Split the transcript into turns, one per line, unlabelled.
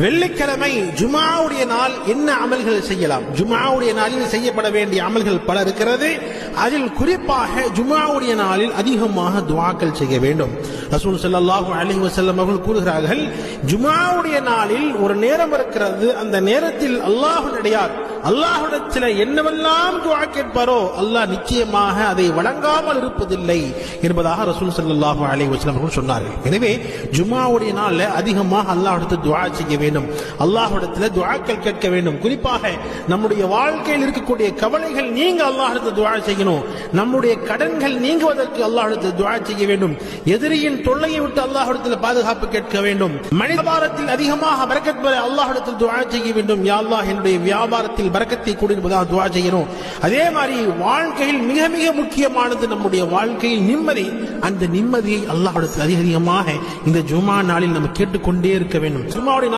வெள்ளிக்கிழமை ஜுமாவுடைய நாள் என்ன அமல்கள் செய்யலாம்? ஜுமாவுடைய நாளில் செய்யப்பட வேண்டிய அமல்கள் பல இருக்கிறது. அதில் குறிப்பாக ஜுமாவுடைய நாளில் அதிகமாக துஆக்கள் செய்ய வேண்டும். ரசூல் ஸல்லல்லாஹு அலைஹி வஸல்லம் அவர்கள் கூறுகிறார்கள், ஜுமாவுடைய நாளில் ஒரு நேரம் இருக்கிறது, அந்த நேரத்தில் அல்லாஹ்வுடையார் அல்லாஹ்விடத்தில் என்னவெல்லாம் துஆ கேட்பாரோ அல்லாஹ் நிச்சயமாக அதை வழங்காமல் இருப்பதில்லை என்பதாக ரசூல் ஸல்லல்லாஹு அலைஹி வஸல்லம் அவர்கள் சொன்னார்கள். எனவே ஜுமாவுடைய நாளில் அதிகமாக அல்லாஹ்விடத்தில் துஆ செய்ய வேண்டும், அல்லாஹ்விடத்தில் துஆக்கள் கேட்க வேண்டும். குறிப்பாக நம்முடைய வாழ்க்கையில் இருக்கக்கூடிய கவலைகள் நீங்க அல்லாஹ்விடத்தில் துஆ செய்யணும். நம்முடைய கடன்கள் நீங்குவதற்கு அல்லாஹ்விடத்தில் துஆ செய்ய வேண்டும். எதிரியின் தொல்லையை விட்டு அல்லாஹ்விடத்தில் பாதுகாப்பு கேட்க வேண்டும். மனித வியாபாரத்தில் அதிகமாக பரக்கத் பெற அல்லாஹ்விடத்தில் துஆ செய்ய வேண்டும். யா அல்லாஹ், என்னுடைய வியாபாரத்தில் பரக்கத்தை கொடு என்பதாக துஆ செய்யணும். அதே மாதிரி வாழ்க்கையில் மிக மிக முக்கியமானது நம்முடைய வாழ்க்கையில் நிம்மதி. அந்த நிம்மதியை அல்லாஹ்விடத்தில் அதிகமாக இந்த ஜுமா நாளில் நம்ம கேட்டுக்கொண்டே இருக்க வேண்டும். ஜுமாவுடைய